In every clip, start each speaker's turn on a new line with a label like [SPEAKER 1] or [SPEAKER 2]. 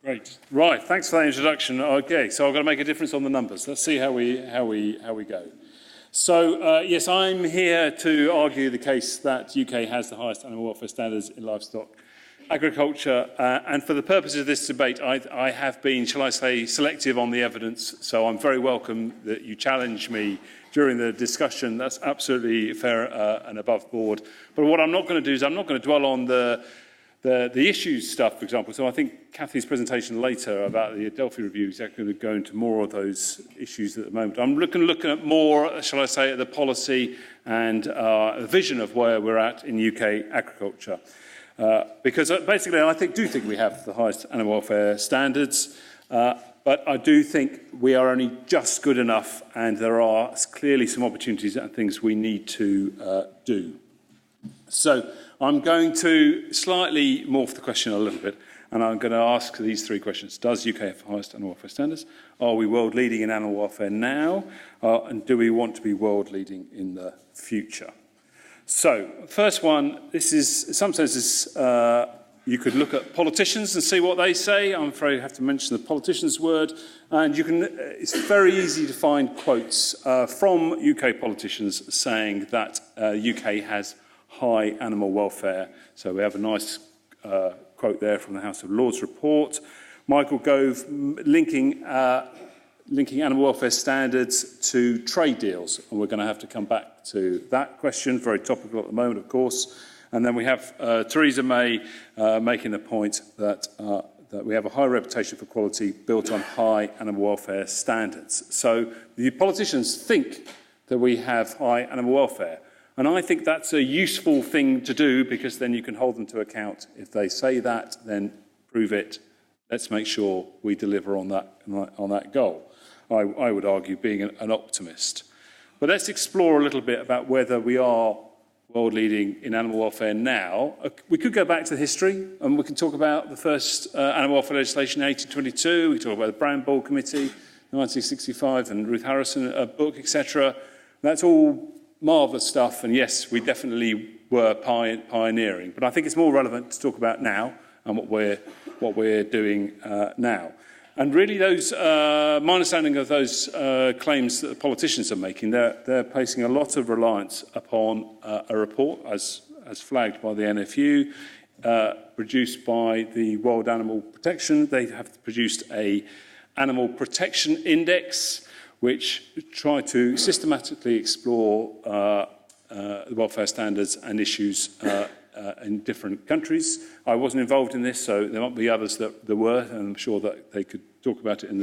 [SPEAKER 1] Great. Right, thanks for that introduction. Okay, so I've got to make a difference on the numbers. Let's see how we go. So, yes, I'm here to argue the case that UK has the highest animal welfare standards in livestock agriculture, and for the purposes of this debate, I have been, shall I say, selective on the evidence, so I'm very welcome that you challenge me during the discussion. That's absolutely fair and above board. But what I'm not going to do is I'm not going to dwell on the issues stuff, for example. So I think Kathy's presentation later about the Adelphi review is actually going to go into more of those issues at the moment. I'm looking at more, shall I say, at the policy and the vision of where we're at in UK agriculture. Because basically I do think we have the highest animal welfare standards, but I do think we are only just good enough, and there are clearly some opportunities and things we need to do. So I'm going to slightly morph the question a little bit, and I'm going to ask these three questions. Does UK have the highest animal welfare standards? Are we world leading in animal welfare now? And do we want to be world leading in the future? So, first one, this is, in some senses, you could look at politicians and see what they say. I'm afraid I have to mention the politician's word. And you can, it's very easy to find quotes from UK politicians saying that UK has high animal welfare. So we have a nice quote there from the House of Lords report. Michael Gove linking animal welfare standards to trade deals, and we're going to have to come back to that question, very topical at the moment, of course. And then we have Theresa May making the point that we have a high reputation for quality built on high animal welfare standards. So the politicians think that we have high animal welfare, and I think that's a useful thing to do, because then you can hold them to account. If they say that, then prove it. Let's make sure we deliver on that goal. I would argue being an optimist. But let's explore a little bit about whether we are world leading in animal welfare now. We could go back to the history, and we can talk about the first animal welfare legislation in 1822. We can talk about the Brown Bowl Committee in 1965 and Ruth Harrison book, etc. That's all marvellous stuff, and yes, we definitely were pioneering. But I think it's more relevant to talk about now and what we're doing now. And really, my understanding of those claims that the politicians are making, they're placing a lot of reliance upon a report, as flagged by the NFU, produced by the World Animal Protection. They have produced an Animal Protection Index, which try to systematically explore the welfare standards and issues in different countries. I wasn't involved in this, so there might be others that were, and I'm sure that they could talk about it in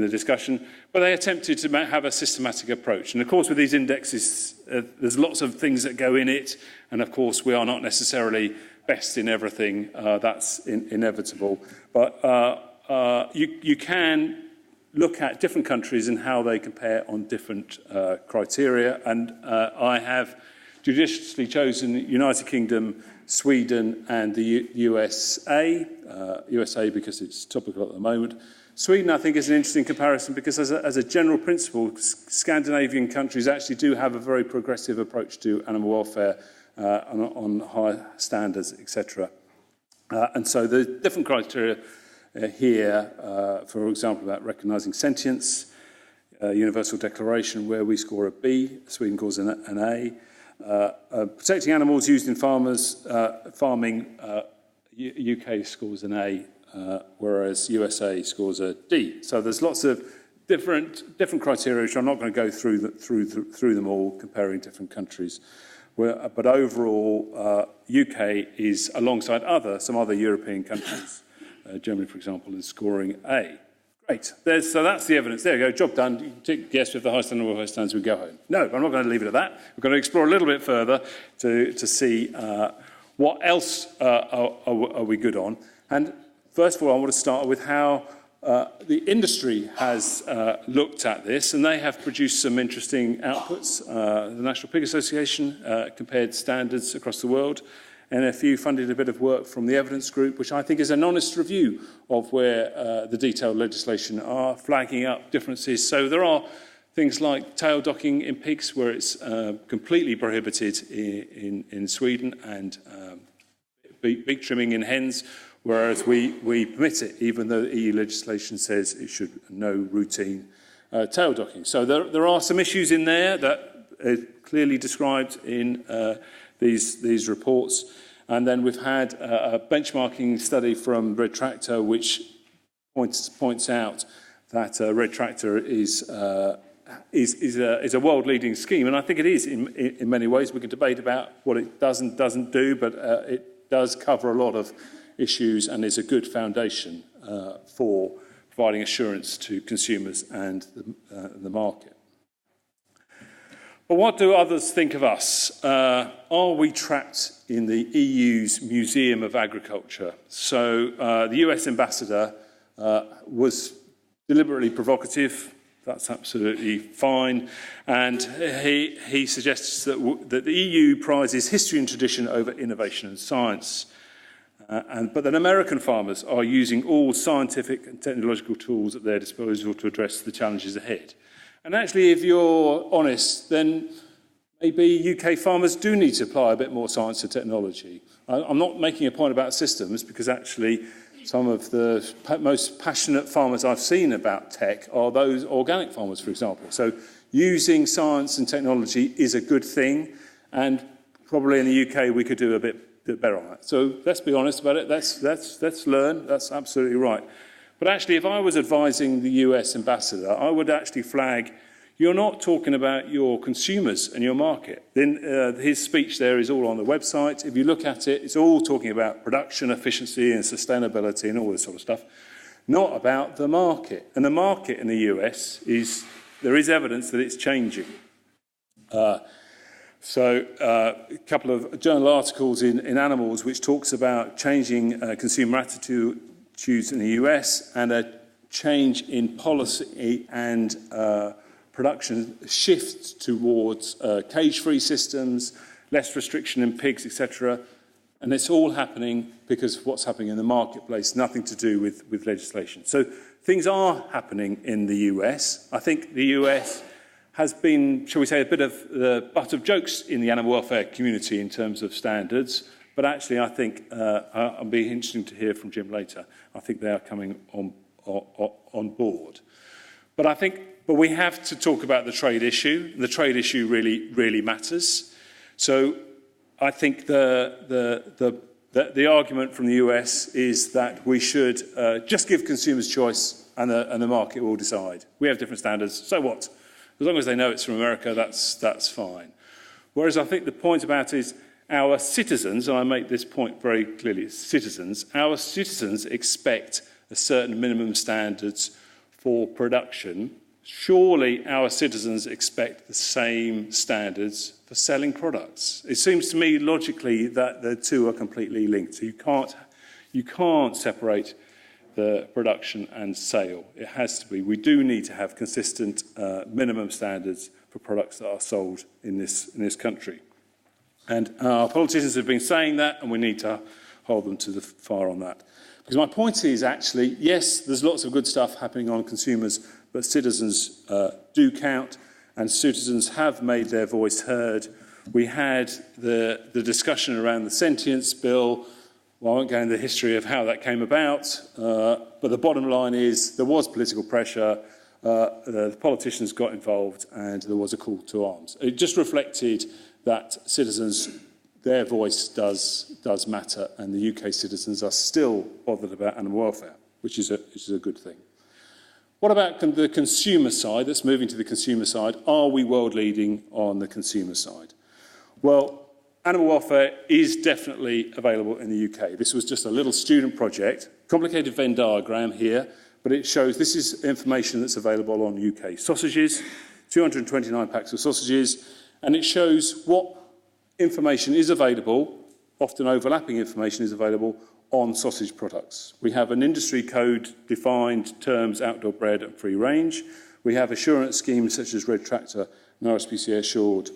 [SPEAKER 1] the discussion. But they attempted to have a systematic approach. And of course, with these indexes, there's lots of things that go in it, and of course, we are not necessarily best in everything. That's inevitable. But you can look at different countries and how they compare on different criteria. And I have judiciously chosen United Kingdom, Sweden and the USA. USA because it's topical at the moment. Sweden, I think, is an interesting comparison because as a general principle, Scandinavian countries actually do have a very progressive approach to animal welfare on high standards, etc. And so the different criteria here, for example, about recognising sentience, Universal Declaration, where we score a B, Sweden scores an A. Protecting animals used in farming, UK scores an A, whereas USA scores a D. So there's lots of different criteria, which I'm not going to go through them all, comparing different countries. But overall, UK is, alongside some other European countries, Germany, for example, is scoring A. Great. So that's the evidence. There you go. Job done. You can take yes with the highest animal welfare standards, we go home. No, I'm not going to leave it at that. We're going to explore a little bit further to see what else are we good on. And first of all, I want to start with how the industry has looked at this, and they have produced some interesting outputs. The National Pig Association compared standards across the world. NFU funded a bit of work from the evidence group, which I think is an honest review of where the detailed legislation are, flagging up differences. So there are things like tail docking in pigs, where it's completely prohibited in Sweden, and beak trimming in hens, whereas we permit it, even though the EU legislation says it should no routine tail docking. So there are some issues in there that are clearly described in these reports. And then we've had a benchmarking study from Red Tractor, which points out that Red Tractor is a world-leading scheme, and I think it is in many ways. We can debate about what it does and doesn't do, but it does cover a lot of issues and is a good foundation for providing assurance to consumers and the market. But what do others think of us? Are we trapped in the EU's Museum of Agriculture? So the US ambassador was deliberately provocative. That's absolutely fine. And he suggests that the EU prizes history and tradition over innovation and science. But that American farmers are using all scientific and technological tools at their disposal to address the challenges ahead. And actually, if you're honest, then maybe UK farmers do need to apply a bit more science and technology. I'm not making a point about systems, because actually some of the most passionate farmers I've seen about tech are those organic farmers, for example. So using science and technology is a good thing, and probably in the UK we could do a bit better on that. So let's be honest about it. Let's learn. That's absolutely right. But actually, if I was advising the US ambassador, I would actually flag, you're not talking about your consumers and your market. Then his speech there is all on the website. If you look at it, it's all talking about production efficiency and sustainability and all this sort of stuff, not about the market. And the market in the US there is evidence that it's changing. So a couple of journal articles in Animals which talks about changing consumer attitudes in the US, and a change in policy and production shift towards cage-free systems, less restriction in pigs, etc. And it's all happening because of what's happening in the marketplace, nothing to do with legislation. So things are happening in the US. I think the US has been, shall we say, a bit of the butt of jokes in the animal welfare community in terms of standards. But actually, I think it'll be interesting to hear from Jim later. I think they are coming on board. But we have to talk about the trade issue. The trade issue really matters. So I think the argument from the US is that we should just give consumers choice, and the market will decide. We have different standards, so what? As long as they know it's from America, that's fine. Whereas I think the point about it is, our citizens, and I make this point very clearly, our citizens expect a certain minimum standards for production. Surely our citizens expect the same standards for selling products. It seems to me logically that the two are completely linked. So you can't separate the production and sale. It has to be. We do need to have consistent minimum standards for products that are sold in this country. And our politicians have been saying that, and we need to hold them to the fire on that. Because my point is actually, yes, there's lots of good stuff happening on consumers, but citizens do count, and citizens have made their voice heard. We had the discussion around the sentience bill. Well, I won't go into the history of how that came about, but the bottom line is there was political pressure, the politicians got involved, and there was a call to arms. It just reflected that citizens, their voice does matter, and the UK citizens are still bothered about animal welfare, which is a good thing. What about the consumer side? Let's move into the consumer side. Are we world leading on the consumer side? Well, animal welfare is definitely available in the UK. This was just a little student project, complicated Venn diagram here, but it shows this is information that's available on UK sausages, 229 packs of sausages, and it shows what information is available, often overlapping information is available on sausage products. We have an industry code defined terms outdoor bred and free range. We have assurance schemes such as Red Tractor and RSPCA assured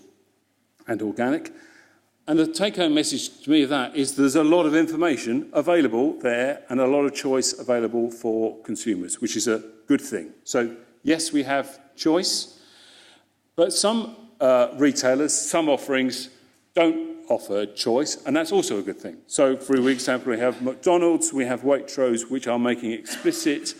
[SPEAKER 1] and organic. And the take-home message to me of that is there's a lot of information available there and a lot of choice available for consumers, which is a good thing. So yes, we have choice, but some retailers, some offerings don't offer choice, and that's also a good thing. So, for example, we have McDonald's, we have Waitrose, which are making explicit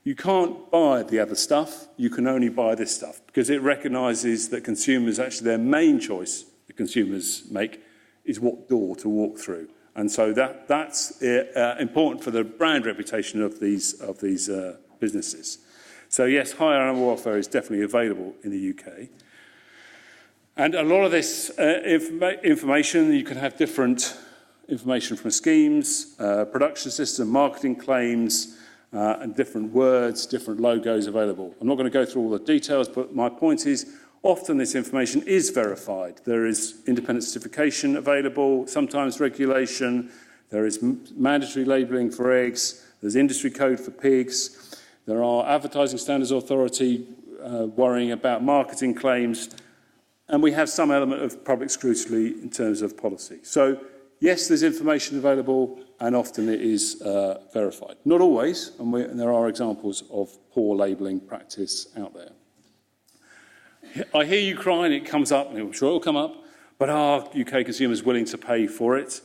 [SPEAKER 1] you can't buy the other stuff, you can only buy this stuff, because it recognises that consumers, actually their main choice the consumers make is what door to walk through. And so that's important for the brand reputation of these businesses. So yes, higher animal welfare is definitely available in the UK. And a lot of this information, you can have different information from schemes, production system, marketing claims, and different words, different logos available. I'm not going to go through all the details, but my point is often this information is verified. There is independent certification available, sometimes regulation, there is mandatory labelling for eggs, there's industry code for pigs, there are Advertising Standards Authority worrying about marketing claims, and we have some element of public scrutiny in terms of policy. So yes, there's information available, and often it is verified. Not always, and there are examples of poor labelling practice out there. I hear you crying, it comes up, and I'm sure it will come up, but are UK consumers willing to pay for it?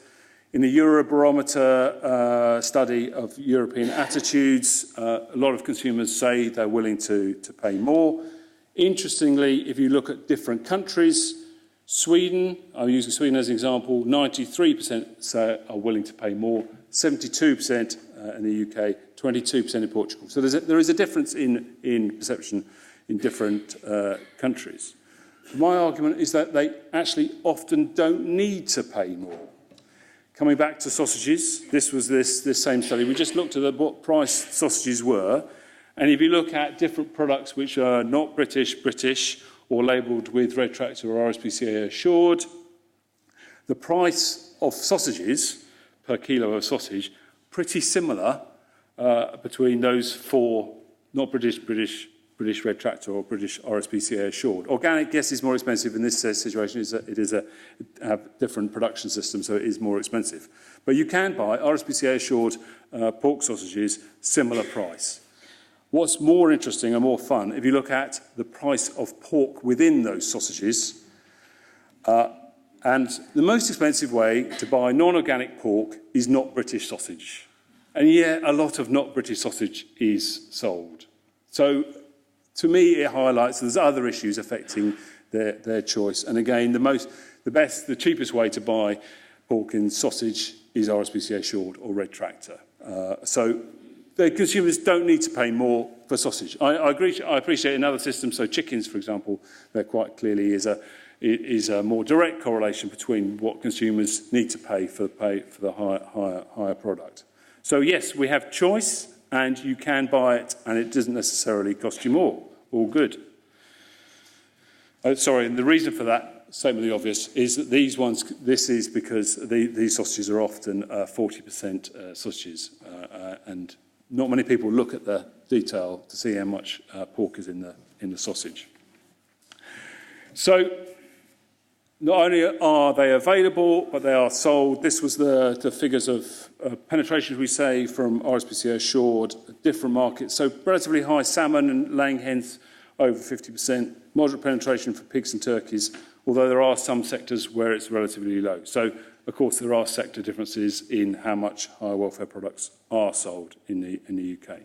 [SPEAKER 1] In the Eurobarometer study of European attitudes, a lot of consumers say they're willing to pay more. Interestingly, if you look at different countries, Sweden, I'm using Sweden as an example, 93% say are willing to pay more, 72% in the UK, 22% in Portugal. So there is a difference in perception in different countries. My argument is that they actually often don't need to pay more. Coming back to sausages, this was this same study. We just looked at what price sausages were, and if you look at different products which are not British, or labelled with Red Tractor or RSPCA assured, the price of sausages per kilo of sausage pretty similar between those four not British Red Tractor or British RSPCA assured. Organic, yes, is more expensive in this situation. It is a different production system, so it is more expensive. But you can buy RSPCA assured pork sausages, similar price. What's more interesting and more fun, if you look at the price of pork within those sausages, and the most expensive way to buy non-organic pork is not British sausage. And yet, a lot of not British sausage is sold. So, to me, it highlights there's other issues affecting their choice. And again, the cheapest way to buy pork in sausage is RSPCA assured or Red Tractor. So the consumers don't need to pay more for sausage. I agree. I appreciate another system. So chickens, for example, there quite clearly is a more direct correlation between what consumers need to pay for the higher product. So yes, we have choice, and you can buy it, and it doesn't necessarily cost you more. All good. And the reason for that, statement of the obvious, is that this is because these sausages are often 40% sausages, and not many people look at the detail to see how much pork is in the sausage. So not only are they available, but they are sold. This was the figures of penetration, we say, from RSPCA assured, different markets. So relatively high salmon and laying hens, over 50%. Moderate penetration for pigs and turkeys, although there are some sectors where it's relatively low. So, of course, there are sector differences in how much higher welfare products are sold in the UK.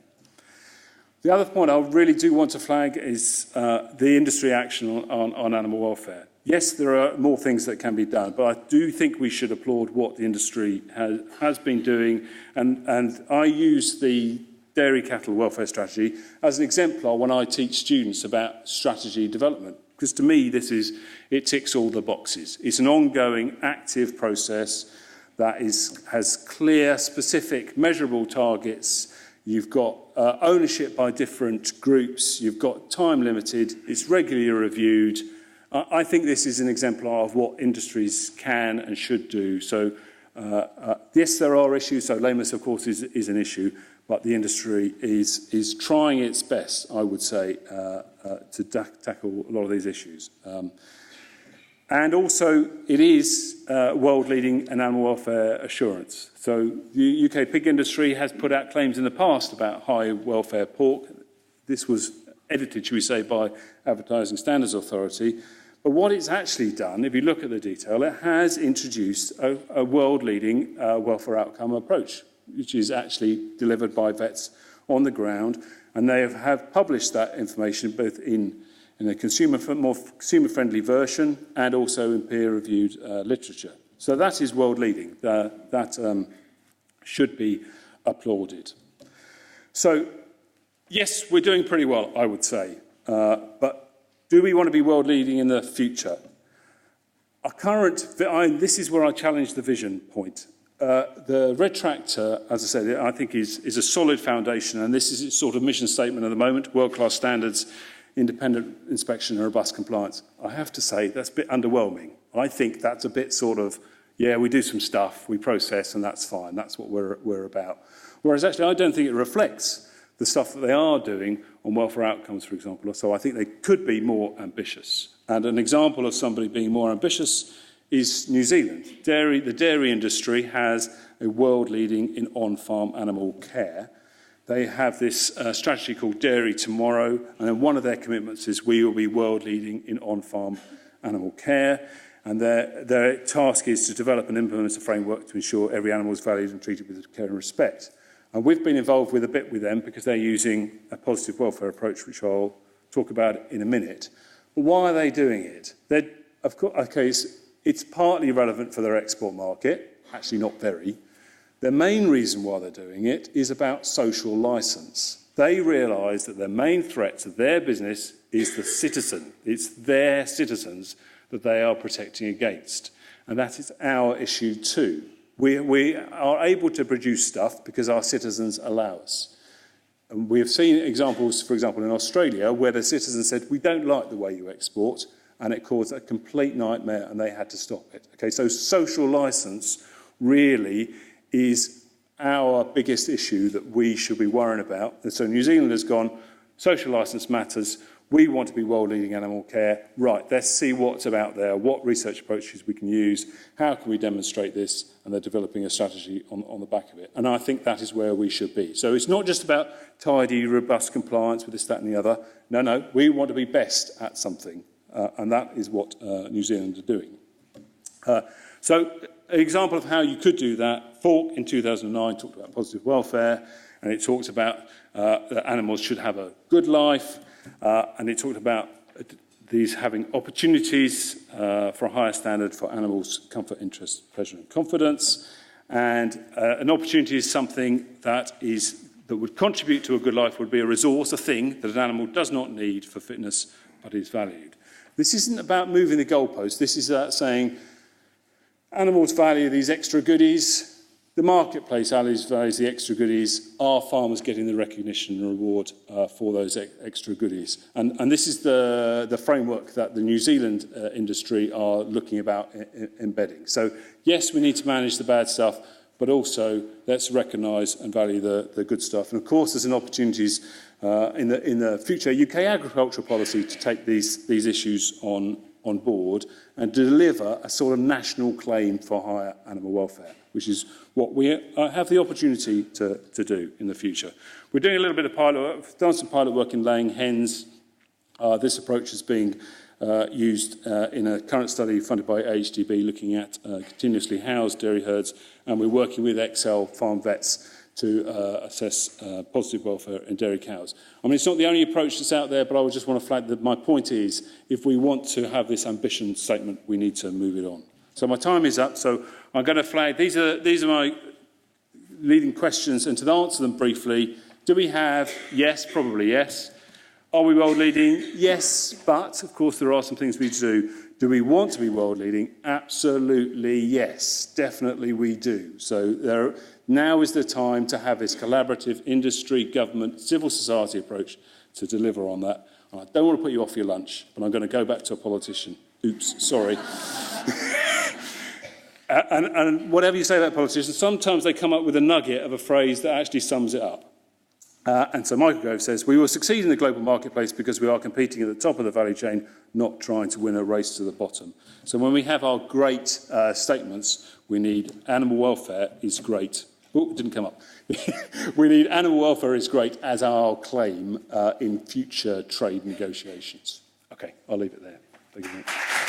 [SPEAKER 1] The other point I really do want to flag is the industry action on animal welfare. Yes, there are more things that can be done, but I do think we should applaud what the industry has been doing. And I use the dairy cattle welfare strategy as an exemplar when I teach students about strategy development. Because to me, it ticks all the boxes. It's an ongoing, active process that has clear, specific, measurable targets. You've got ownership by different groups. You've got time limited. It's regularly reviewed. I think this is an exemplar of what industries can and should do. So, yes, there are issues. So lameness, of course, is an issue. But the industry is trying its best, I would say, to tackle a lot of these issues. And also, it is world leading in animal welfare assurance. So the UK pig industry has put out claims in the past about high welfare pork. This was edited, should we say, by Advertising Standards Authority. But what it's actually done, if you look at the detail, it has introduced a world-leading welfare outcome approach, which is actually delivered by vets on the ground, and they have published that information both in a more consumer-friendly version and also in peer-reviewed literature. So that is world-leading. That should be applauded. So, yes, we're doing pretty well, I would say, but do we want to be world-leading in the future? This is where I challenge the vision point. The Red Tractor, as I said, I think is a solid foundation, and this is its sort of mission statement at the moment: world-class standards, independent inspection, and robust compliance. I have to say that's a bit underwhelming. I think that's a bit sort of, yeah, we do some stuff, we process, and that's fine. That's what we're about. Whereas actually, I don't think it reflects the stuff that they are doing on welfare outcomes, for example. So I think they could be more ambitious. And an example of somebody being more ambitious is New Zealand. The dairy industry has a world-leading in on-farm animal care. They have this strategy called Dairy Tomorrow, and then one of their commitments is we will be world-leading in on-farm animal care. And their task is to develop and implement a framework to ensure every animal is valued and treated with care and respect. And we've been involved with a bit with them because they're using a positive welfare approach, which I'll talk about in a minute. But why are they doing it? Of course, okay, it's partly relevant for their export market, actually not very. The main reason why they're doing it is about social licence. They realise that their main threat to their business is the citizen. It's their citizens that they are protecting against. And that is our issue too. We are able to produce stuff because our citizens allow us. And we have seen examples, for example, in Australia, where the citizens said, we don't like the way you export, and it caused a complete nightmare, and they had to stop it. Okay, so social licence really is our biggest issue that we should be worrying about. And so New Zealand has gone, social licence matters. We want to be world-leading animal care. Right, let's see what's about there, what research approaches we can use, how can we demonstrate this, and they're developing a strategy on the back of it. And I think that is where we should be. So it's not just about tidy, robust compliance with this, that, and the other. No, we want to be best at something, and that is what New Zealand are doing. So an example of how you could do that, Falk in 2009 talked about positive welfare, and it talked about that animals should have a good life, and it talked about these having opportunities for a higher standard for animals' comfort, interest, pleasure and confidence. And an opportunity is something that would contribute to a good life, would be a resource, a thing that an animal does not need for fitness but is valued. This isn't about moving the goalposts. This is saying animals value these extra goodies. The marketplace values the extra goodies. Are farmers getting the recognition and reward for those extra goodies? And this is the framework that the New Zealand industry are looking about embedding. So, yes, we need to manage the bad stuff, but also let's recognise and value the good stuff. And, of course, there's an opportunities in the future UK agricultural policy to take these issues on board and deliver a sort of national claim for higher animal welfare, which is what we have the opportunity to do in the future. We're doing a little bit of pilot work. We've done some pilot work in laying hens. This approach is being used in a current study funded by AHDB looking at continuously housed dairy herds, and we're working with Excel farm vets to assess positive welfare in dairy cows. I mean, it's not the only approach that's out there, but I would just want to flag that my point is, if we want to have this ambition statement, we need to move it on. So my time is up, so I'm going to flag, these are my leading questions, and to answer them briefly, do we have, yes, probably yes. Are we world leading? Yes, but of course there are some things we need to do. Do we want to be world leading? Absolutely yes, definitely we do. So now is the time to have this collaborative industry, government, civil society approach to deliver on that. And I don't want to put you off your lunch, but I'm going to go back to a politician. Oops, sorry. And whatever you say about politicians, sometimes they come up with a nugget of a phrase that actually sums it up. And so Michael Gove says, we will succeed in the global marketplace because we are competing at the top of the value chain, not trying to win a race to the bottom. So when we have our great statements, we need animal welfare is great. Oh, it didn't come up. We need animal welfare is great as our claim in future trade negotiations. Okay, I'll leave it there. Thank you very much.